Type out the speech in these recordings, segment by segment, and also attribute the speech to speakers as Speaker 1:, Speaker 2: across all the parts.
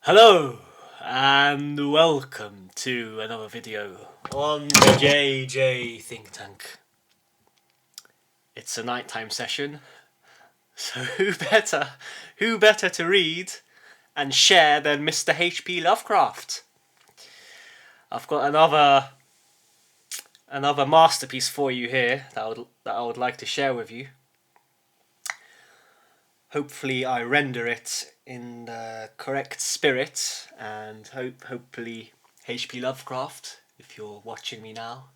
Speaker 1: Hello and welcome to another video on the JJ Think Tank. It's a nighttime session, so who better to read and share than Mr. H.P. Lovecraft? I've got another masterpiece for you here that I would like to share with you. Hopefully I render it in the correct spirit, and hopefully H.P. Lovecraft, if you're watching me now,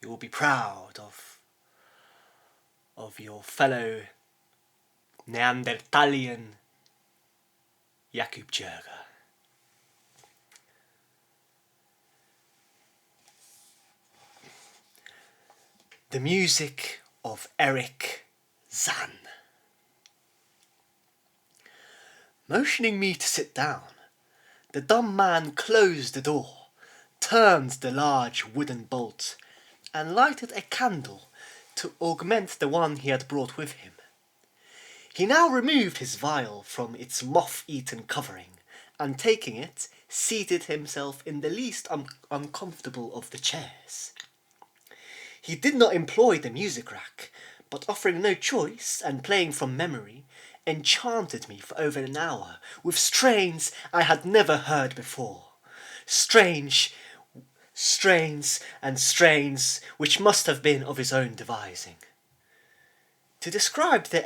Speaker 1: you will be proud of your fellow Neanderthalian Jakub Jerger. The music of Erich Zann. Motioning me to sit down, the dumb man closed the door, turned the large wooden bolt, and lighted a candle to augment the one he had brought with him. He now removed his vial from its moth-eaten covering, and taking it, seated himself in the least uncomfortable of the chairs. He did not employ the music rack, but offering no choice and playing from memory, enchanted me for over an hour with strains I had never heard before. Strains and strains which must have been of his own devising. To describe their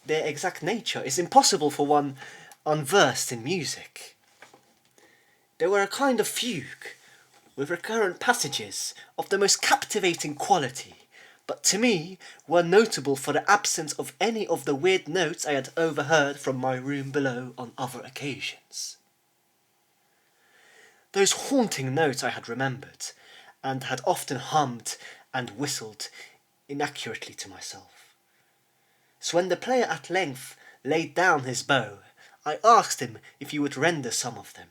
Speaker 1: exact nature is impossible for one unversed in music. They were a kind of fugue, with recurrent passages of the most captivating quality, but to me were notable for the absence of any of the weird notes I had overheard from my room below on other occasions. Those haunting notes I had remembered, and had often hummed and whistled inaccurately to myself. So when the player at length laid down his bow, I asked him if he would render some of them.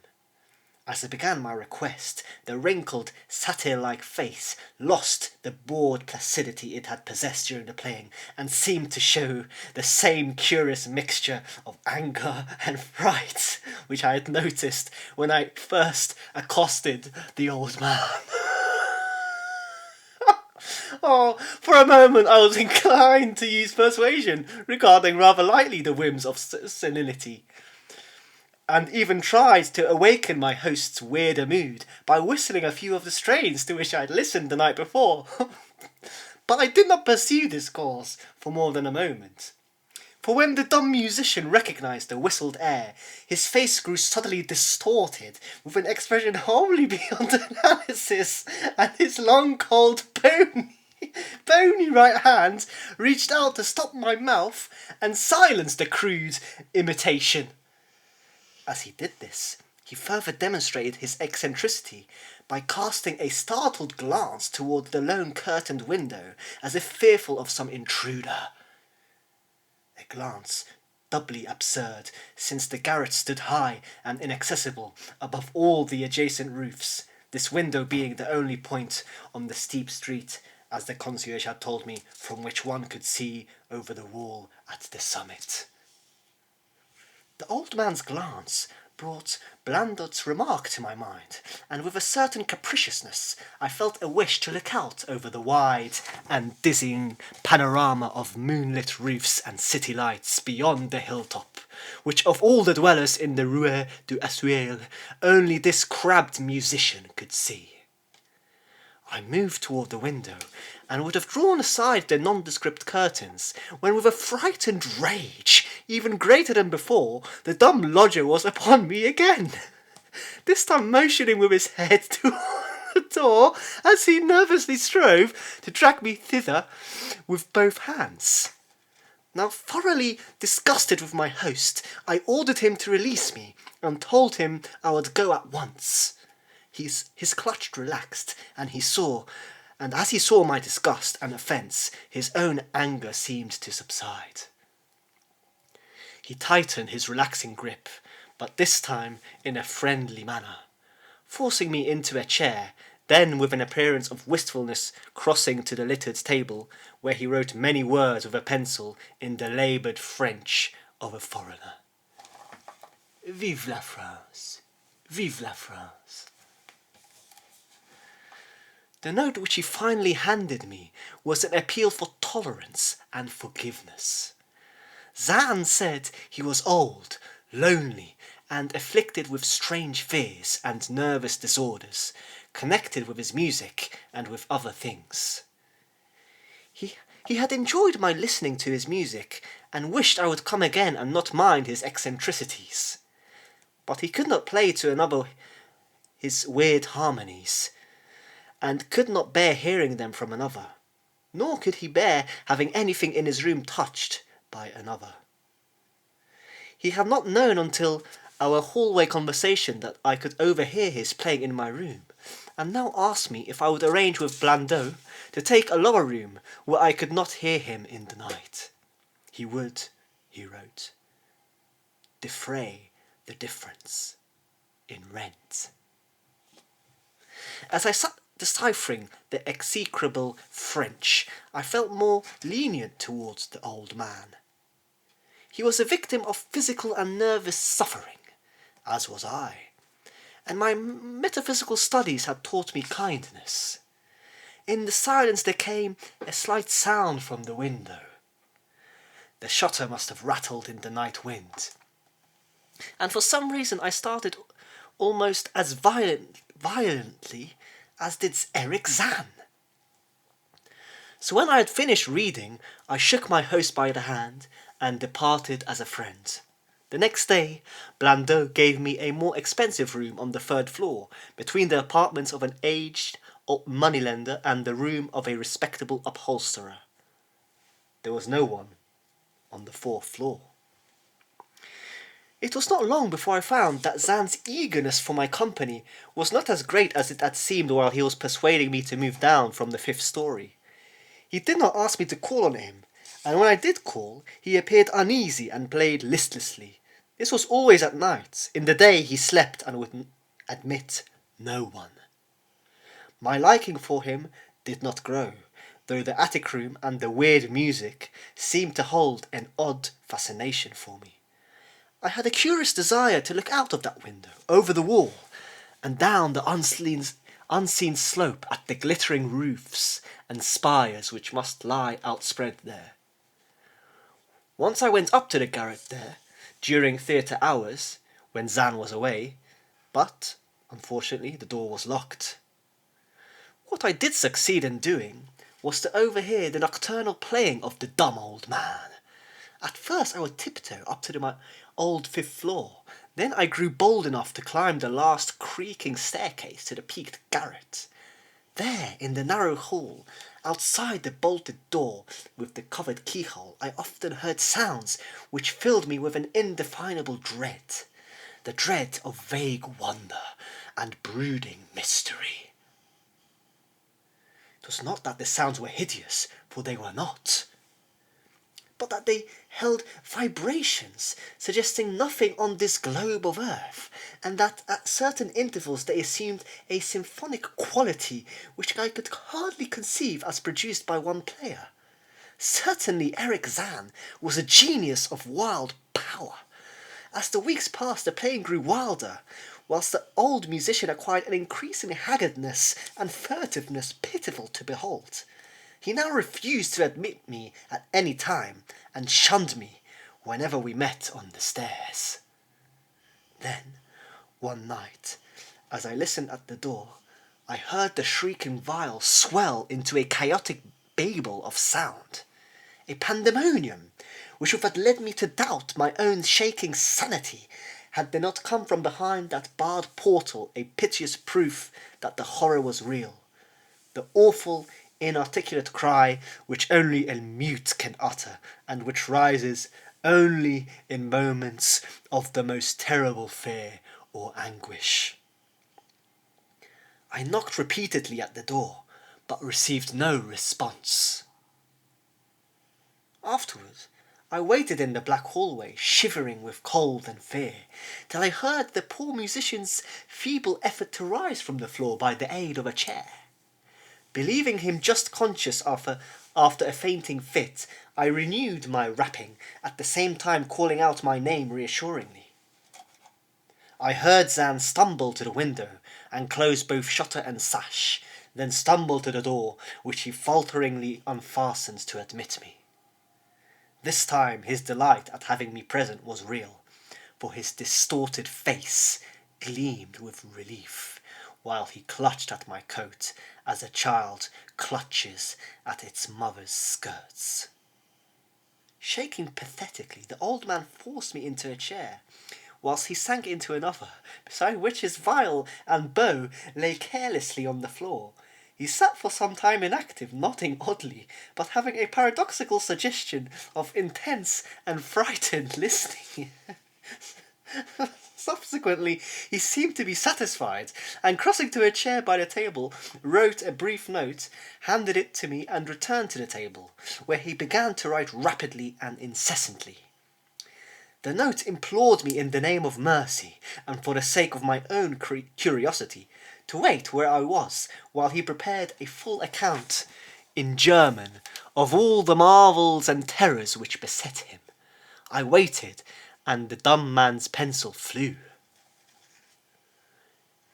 Speaker 1: As I began my request, the wrinkled, satyr-like face lost the bored placidity it had possessed during the playing, and seemed to show the same curious mixture of anger and fright which I had noticed when I first accosted the old man. Oh, for a moment I was inclined to use persuasion, regarding rather lightly the whims of senility, and even tried to awaken my host's weirder mood by whistling a few of the strains to which I had listened the night before. But I did not pursue this course for more than a moment. For when the dumb musician recognised the whistled air, his face grew suddenly distorted with an expression wholly beyond analysis, and his long, cold, bony right hand reached out to stop my mouth and silence the crude imitation. As he did this, he further demonstrated his eccentricity by casting a startled glance toward the lone curtained window, as if fearful of some intruder. A glance doubly absurd, since the garret stood high and inaccessible above all the adjacent roofs, this window being the only point on the steep street, as the concierge had told me, from which one could see over the wall at the summit. The old man's glance brought Blandot's remark to my mind, and with a certain capriciousness I felt a wish to look out over the wide and dizzying panorama of moonlit roofs and city lights beyond the hilltop, which of all the dwellers in the Rue du Assuel only this crabbed musician could see. I moved toward the window, and would have drawn aside the nondescript curtains, when with a frightened rage, even greater than before, the dumb lodger was upon me again, this time motioning with his head toward the door, as he nervously strove to drag me thither with both hands. Now thoroughly disgusted with my host, I ordered him to release me, and told him I would go at once. His clutch relaxed, and as he saw my disgust and offence, his own anger seemed to subside. He tightened his relaxing grip, but this time in a friendly manner, forcing me into a chair, then with an appearance of wistfulness crossing to the littered table, where he wrote many words with a pencil in the laboured French of a foreigner. Vive la France! Vive la France! The note which he finally handed me was an appeal for tolerance and forgiveness. Zann said he was old, lonely, and afflicted with strange fears and nervous disorders, connected with his music and with other things. He had enjoyed my listening to his music, and wished I would come again and not mind his eccentricities. But he could not play to another his weird harmonies, and could not bear hearing them from another, nor could he bear having anything in his room touched by another. He had not known until our hallway conversation that I could overhear his playing in my room, and now asked me if I would arrange with Blandeau to take a lower room where I could not hear him in the night. He would, he wrote, defray the difference in rent. As I sat deciphering the execrable French, I felt more lenient towards the old man. He was a victim of physical and nervous suffering, as was I, and my metaphysical studies had taught me kindness. In the silence there came a slight sound from the window. The shutter must have rattled in the night wind, and for some reason I started almost as violently as did Erich Zann. So when I had finished reading, I shook my host by the hand and departed as a friend. The next day, Blandeau gave me a more expensive room on the 3rd floor, between the apartments of an aged moneylender and the room of a respectable upholsterer. There was no one on the 4th floor. It was not long before I found that Zann's eagerness for my company was not as great as it had seemed while he was persuading me to move down from the 5th story. He did not ask me to call on him, and when I did call, he appeared uneasy and played listlessly. This was always at night. In the day he slept and would admit no one. My liking for him did not grow, though the attic room and the weird music seemed to hold an odd fascination for me. I had a curious desire to look out of that window, over the wall, and down the unseen slope at the glittering roofs and spires which must lie outspread there. Once I went up to the garret there, during theatre hours, when Zann was away, but, unfortunately, the door was locked. What I did succeed in doing was to overhear the nocturnal playing of the dumb old man. At first I would tiptoe up to my old 5th floor, then I grew bold enough to climb the last creaking staircase to the peaked garret. There, in the narrow hall, outside the bolted door with the covered keyhole, I often heard sounds which filled me with an indefinable dread, the dread of vague wonder and brooding mystery. It was not that the sounds were hideous, for they were not, but that they held vibrations suggesting nothing on this globe of earth, and that at certain intervals they assumed a symphonic quality which I could hardly conceive as produced by one player. Certainly Erich Zann was a genius of wild power. As the weeks passed, the playing grew wilder, whilst the old musician acquired an increasing haggardness and furtiveness pitiful to behold. He now refused to admit me at any time, and shunned me whenever we met on the stairs. Then, one night, as I listened at the door, I heard the shrieking viol swell into a chaotic babel of sound, a pandemonium which would have led me to doubt my own shaking sanity had there not come from behind that barred portal a piteous proof that the horror was real, the awful inarticulate cry which only a mute can utter, and which rises only in moments of the most terrible fear or anguish. I knocked repeatedly at the door, but received no response. Afterwards, I waited in the black hallway, shivering with cold and fear, till I heard the poor musician's feeble effort to rise from the floor by the aid of a chair. Believing him just conscious after a fainting fit, I renewed my rapping, at the same time calling out my name reassuringly. I heard Zann stumble to the window and close both shutter and sash, then stumble to the door, which he falteringly unfastens to admit me. This time his delight at having me present was real, for his distorted face gleamed with relief, while he clutched at my coat as a child clutches at its mother's skirts. Shaking pathetically, the old man forced me into a chair, whilst he sank into another, beside which his viol and bow lay carelessly on the floor. He sat for some time inactive, nodding oddly, but having a paradoxical suggestion of intense and frightened listening. Subsequently, he seemed to be satisfied, and crossing to a chair by the table, wrote a brief note, handed it to me, and returned to the table, where he began to write rapidly and incessantly. The note implored me in the name of mercy, and for the sake of my own curiosity, to wait where I was, while he prepared a full account, in German, of all the marvels and terrors which beset him. I waited, and the dumb man's pencil flew.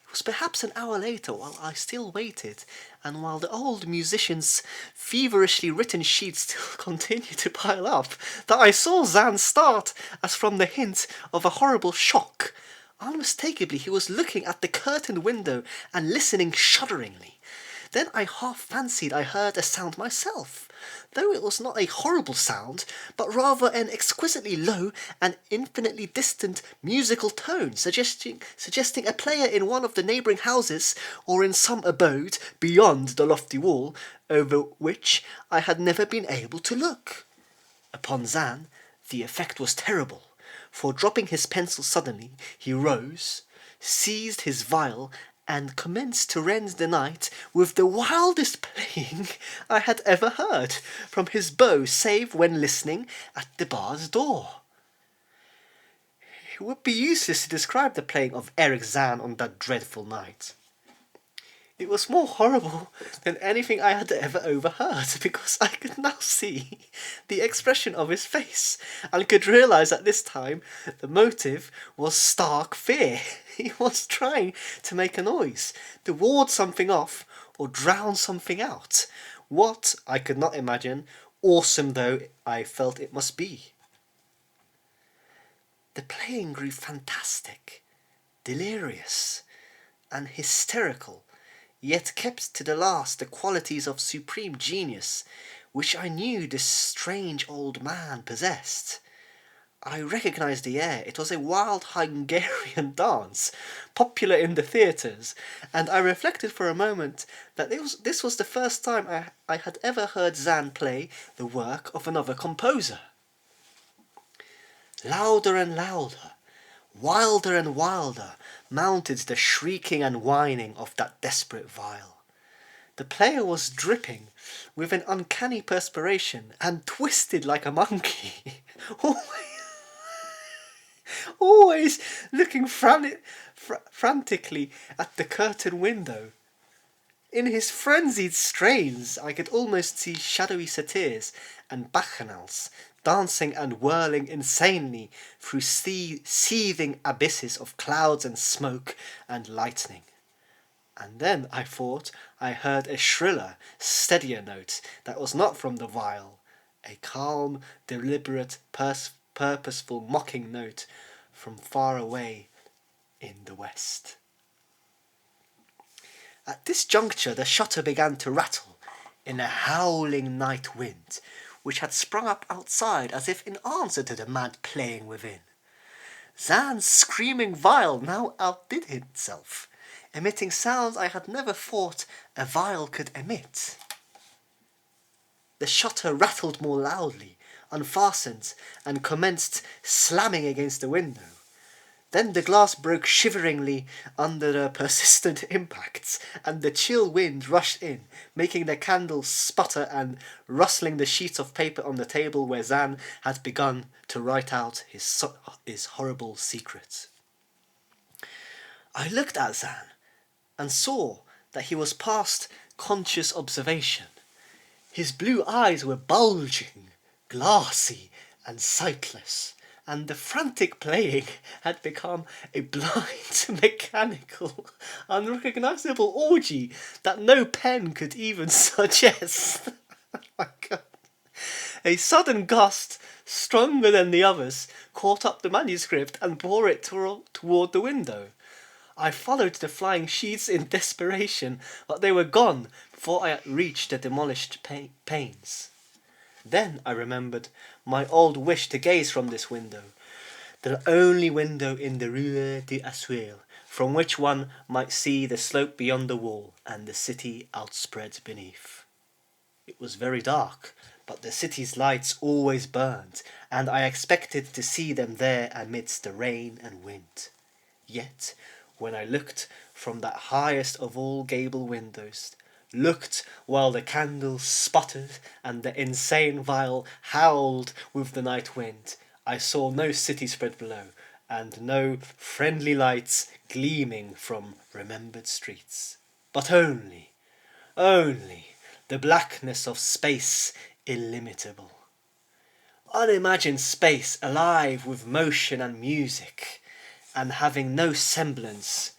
Speaker 1: It was perhaps an hour later, while I still waited, and while the old musician's feverishly written sheets still continued to pile up, that I saw Zann start as from the hint of a horrible shock. Unmistakably he was looking at the curtained window and listening shudderingly. Then I half fancied I heard a sound myself, though it was not a horrible sound, but rather an exquisitely low and infinitely distant musical tone, suggesting a player in one of the neighbouring houses, or in some abode beyond the lofty wall, over which I had never been able to look. Upon Zann, the effect was terrible, for dropping his pencil suddenly, he rose, seized his viol, and commenced to rend the night with the wildest playing I had ever heard from his bow, save when listening at the bar's door. It would be useless to describe the playing of Erich Zann on that dreadful night. It was more horrible than anything I had ever overheard, because I could now see the expression of his face, and could realise at this time the motive was stark fear. He was trying to make a noise, to ward something off, or drown something out. What, I could not imagine, awesome though I felt it must be. The playing grew fantastic, delirious, and hysterical, yet kept to the last the qualities of supreme genius, which I knew this strange old man possessed. I recognised the air. It was a wild Hungarian dance, popular in the theatres, and I reflected for a moment that this was the first time I had ever heard Zann play the work of another composer. Louder and louder, wilder and wilder, mounted the shrieking and whining of that desperate viol. The player was dripping with an uncanny perspiration and twisted like a monkey, always looking frantically at the curtained window. In his frenzied strains I could almost see shadowy satyrs and bacchanals dancing and whirling insanely through seething abysses of clouds and smoke and lightning. And then I thought I heard a shriller, steadier note that was not from the viol, a calm, deliberate, purposeful mocking note from far away in the west. At this juncture the shutter began to rattle in a howling night wind, which had sprung up outside as if in answer to the mad playing within. Zann's screaming viol now outdid itself, emitting sounds I had never thought a viol could emit. The shutter rattled more loudly, unfastened, and commenced slamming against the window. Then the glass broke shiveringly under the persistent impacts, and the chill wind rushed in, making the candles sputter and rustling the sheets of paper on the table where Zann had begun to write out his horrible secret. I looked at Zann and saw that he was past conscious observation. His blue eyes were bulging, glassy, and sightless, and the frantic playing had become a blind, mechanical, unrecognizable orgy that no pen could even suggest. Oh my God. A sudden gust, stronger than the others, caught up the manuscript and bore it toward the window. I followed the flying sheets in desperation, but they were gone before I had reached the demolished panes. Then I remembered my old wish to gaze from this window, the only window in the Rue d'Assuil, from which one might see the slope beyond the wall and the city outspread beneath. It was very dark, but the city's lights always burned, and I expected to see them there amidst the rain and wind. Yet, when I looked from that highest of all gable windows, looked while the candles sputtered and the insane viol howled with the night wind, I saw no city spread below, and no friendly lights gleaming from remembered streets, but only the blackness of space illimitable. Unimagined space alive with motion and music, and having no semblance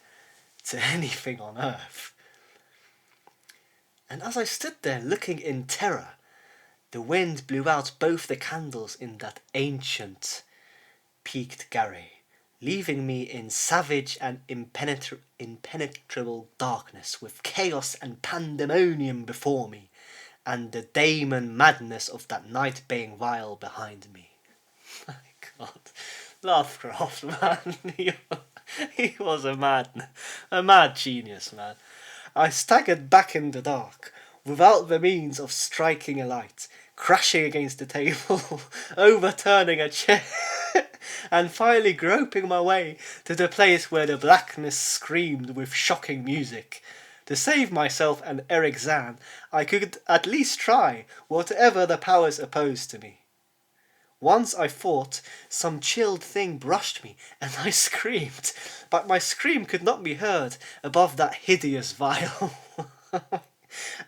Speaker 1: to anything on earth. And as I stood there looking in terror, the wind blew out both the candles in that ancient peaked garret, leaving me in savage and impenetrable darkness, with chaos and pandemonium before me, and the daemon madness of that night-baying viol behind me. My God, Lovecraft, man, he was a mad genius, man. I staggered back in the dark, without the means of striking a light, crashing against the table, overturning a chair, and finally groping my way to the place where the blackness screamed with shocking music. To save myself and Erich Zann, I could at least try whatever the powers opposed to me. Once I thought some chilled thing brushed me, and I screamed, but my scream could not be heard above that hideous viol.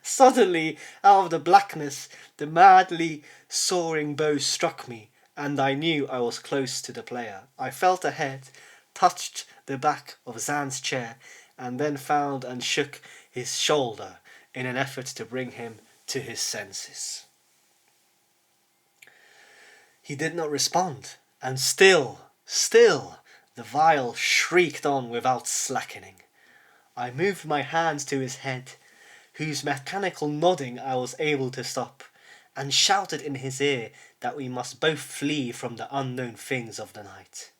Speaker 1: Suddenly, out of the blackness, the madly soaring bow struck me, and I knew I was close to the player. I felt a head, touched the back of Zann's chair, and then found and shook his shoulder in an effort to bring him to his senses. He did not respond, and still, the viol shrieked on without slackening. I moved my hands to his head, whose mechanical nodding I was able to stop, and shouted in his ear that we must both flee from the unknown things of the night.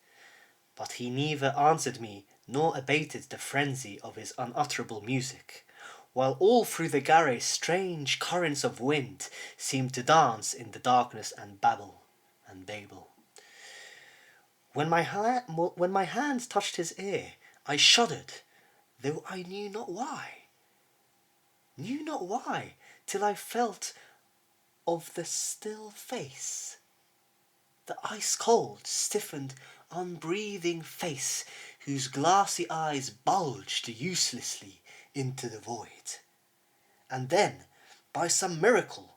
Speaker 1: But he neither answered me nor abated the frenzy of his unutterable music, while all through the garret strange currents of wind seemed to dance in the darkness and babble. When my hands touched his ear, I shuddered, though I knew not why, till I felt of the still face, the ice-cold, stiffened, unbreathing face, whose glassy eyes bulged uselessly into the void. And then, by some miracle,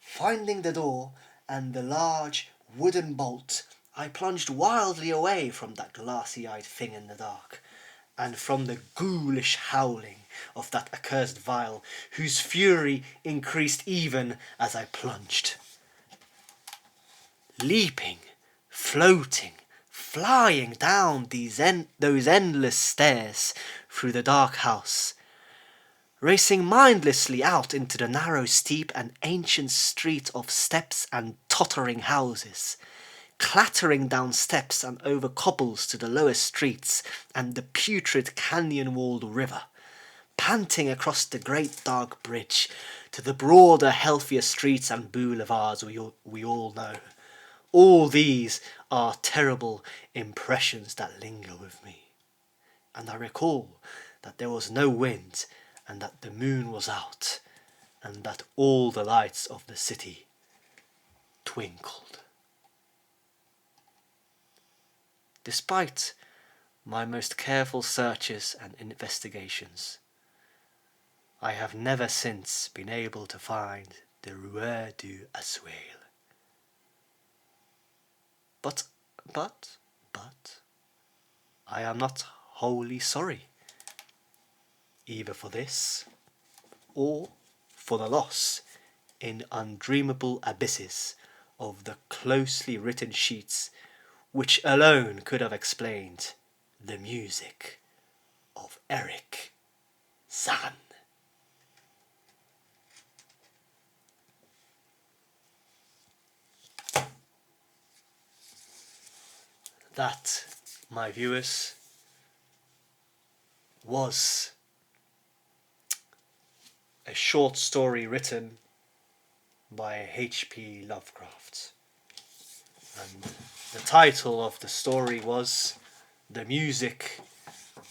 Speaker 1: finding the door and the large wooden bolt, I plunged wildly away from that glassy-eyed thing in the dark, and from the ghoulish howling of that accursed viol, whose fury increased even as I plunged. Leaping, floating, flying down those endless stairs through the dark house, racing mindlessly out into the narrow, steep and ancient street of steps and tottering houses, clattering down steps and over cobbles to the lower streets and the putrid canyon-walled river, panting across the great dark bridge to the broader, healthier streets and boulevards we all know. All these are terrible impressions that linger with me, and I recall that there was no wind, and that the moon was out, and that all the lights of the city twinkled. Despite my most careful searches and investigations, I have never since been able to find the Rue d'Assuil. But But I am not wholly sorry, either for this or for the loss in undreamable abysses of the closely written sheets which alone could have explained the music of Erich Zann. That, my viewers, was a short story written by H.P. Lovecraft. And the title of the story was The Music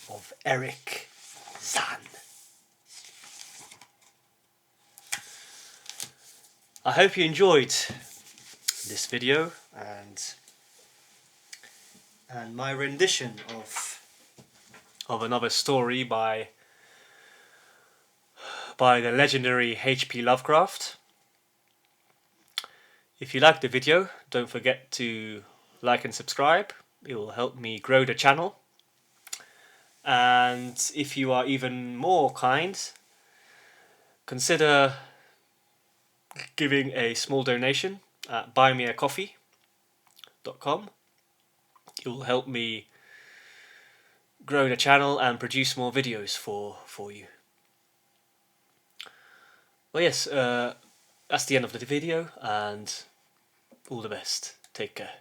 Speaker 1: of Erich Zann. I hope you enjoyed this video and my rendition of another story by the legendary H.P. Lovecraft. If you liked the video, don't forget to like and subscribe. It will help me grow the channel. And if you are even more kind, consider giving a small donation at buymeacoffee.com. It will help me grow the channel and produce more videos for you. Well, yes, that's the end of the video, and all the best. Take care.